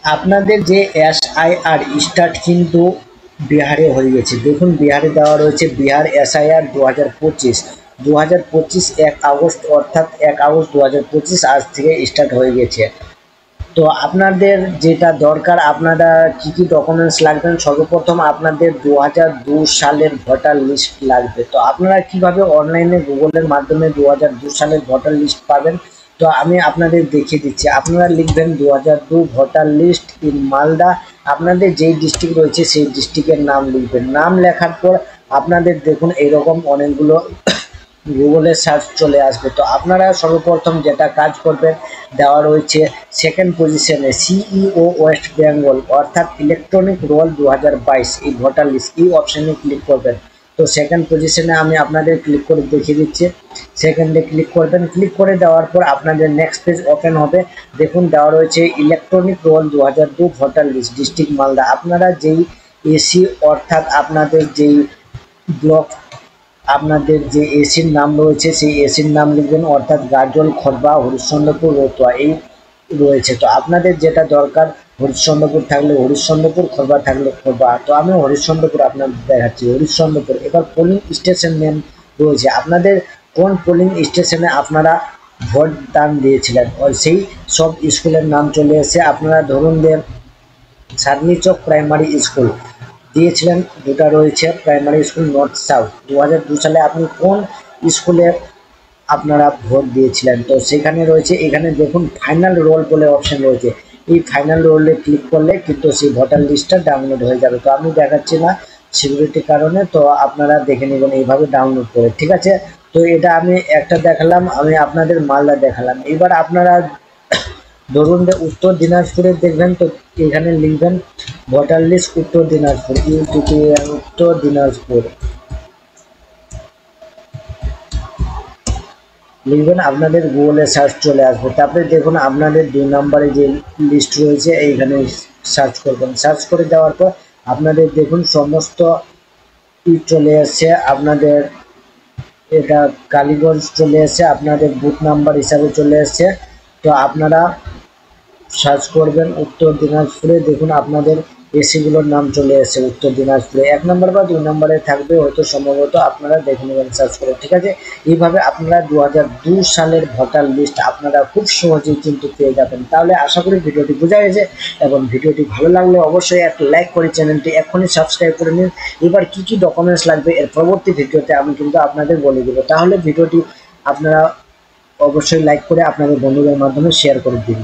আপনাদের যে SIR start কিন্তু বিহারে হয়ে গেছে। দেখুন বিহারে দেওয়া রয়েছে বিহার এসআইআর 2025 2025 1 আগস্ট, অর্থাৎ 1 আগস্ট 2025 আজ থেকে স্টার্ট হয়ে গেছে। তো আপনাদের যেটা দরকার, আপনারা কি কি ডকুমেন্টস লাগবেন, সর্বপ্রথম আপনাদের 2002 সালের ভোটার লিস্ট লাগবে। তো আপনারা কিভাবে অনলাইনে গুগলের মাধ্যমে 2002 সালের ভোটার লিস্ট পাবেন, তো আমি আপনাদের দেখিয়ে দিচ্ছি। আপনারা লিখবেন 2002 ভোটার লিস্ট ইন মালদা। আপনাদের যেই ডিস্ট্রিক্ট রয়েছে সেই ডিস্ট্রিক্টের নাম লিখবেন। নাম লেখার পর আপনাদের দেখুন এরকম অনেকগুলো গুগলে সার্চ চলে আসবে। তো আপনারা সর্বপ্রথম যেটা কাজ করবেন, দেওয়া রয়েছে সেকেন্ড পজিশনে সিইও ওয়েস্ট বেঙ্গল, অর্থাৎ ইলেকট্রনিক রোল 2022, এই ভোটার লিস্ট এই অপশানে ক্লিক করবেন। তো সেকেন্ড পজিশনে আমি আপনাদের ক্লিক করে দেখিয়ে দিচ্ছি। সেকেন্ডে ক্লিক করবেন, ক্লিক করে দেওয়ার পর আপনাদের নেক্সট পেজ ওপেন হবে। দেখুন দেওয়া রয়েছে electronic roll 2002 voter list district Malda. আপনারা যেই এসি, অর্থাৎ আপনাদের যেই ব্লক, আপনাদের যে এসির নাম রয়েছে সেই এসির নাম লিখবেন, অর্থাৎ গাজল, খড়বা, হরিশ্চন্দ্রপুর, রতুয়া এই রয়েছে। তো আপনাদের যেটা দরকার, হরিশ্চন্দ্রপুর থাকলে হরিশ্চন্দ্রপুর, খড়বা থাকলে খড়বা। তো আমি হরিশ্চন্দ্রপুর আপনাদের দেখাচ্ছি, হরিশ্চন্দ্রপুর। এবার পোলিং স্টেশন নেম রয়েছে, আপনাদের কোন পোলিং স্টেশনে আপনারা ভোট দান দিয়েছিলেন সেই সব স্কুলের নাম চলে এসে। আপনারা ধরুন যে চাঁদনি চক প্রাইমারি স্কুল দিয়েছিলেন, দুটা রয়েছে প্রাইমারি স্কুল নর্থ সাউথ। 2002 সালে আপনি কোন স্কুলে আপনারা ভোট দিয়েছিলেন, তো সেখানে রয়েছে। এখানে দেখুন ফাইনাল রোল বলে অপশন রয়েছে, এই ফাইনাল রোলে ক্লিক করলে কিন্তু সেই ভোটার লিস্টটা ডাউনলোড হয়ে যাবে। তো আমি দেখাচ্ছি না সিকিউরিটির কারণে, তো আপনারা দেখে নেবেন এইভাবে ডাউনলোড করে, ঠিক আছে। তো এটা আমি একটা দেখালাম, আমি আপনাদের মালদা দেখালাম। এবার আপনারা ধরুন যে উত্তর দিনাজপুরে দেখবেন, তো এখানে লিখবেন ভোটার লিস্ট উত্তর দিনাজপুর, উত্তর দিনাজপুর লিখবেন, আপনাদের গুগলে সার্চ চলে আসবে। তারপরে দেখুন আপনাদের 2 নম্বরে যে লিস্ট রয়েছে এইখানে সার্চ করবেন। সার্চ করে দেওয়ার পর আপনাদের দেখুন সমস্ত চলে আসছে। আপনাদের এটা কালীগঞ্জ চলে এসছে, আপনাদের বুথ নাম্বার হিসাবে চলে এসছে। তো আপনারা সার্চ করবেন উত্তর দিনাজপুরে, দেখুন আপনাদের এসিগুলোর নাম চলে এসেছে উত্তর দিনাজপুরে। 1 নম্বর বা 2 নম্বরে থাকবে হয়তো, সম্ভবত আপনারা দেখে নেবেন সার্চ করে, ঠিক আছে। এইভাবে আপনারা 2002 সালের ভোটার লিস্ট আপনারা খুব সহজেই কিন্তু পেয়ে যাবেন। তাহলে আশা করি ভিডিওটি বোঝা গেছে, এবং ভিডিওটি ভালো লাগলে অবশ্যই একটা লাইক করে চ্যানেলটি এখনই সাবস্ক্রাইব করে নিন। এবার কি কি ডকুমেন্টস লাগবে এর পরবর্তী ভিডিওতে আমি কিন্তু আপনাদের বলে দেবো। তাহলে ভিডিওটি আপনারা অবশ্যই লাইক করে আপনাদের বন্ধুদের মাধ্যমে শেয়ার করে দিন।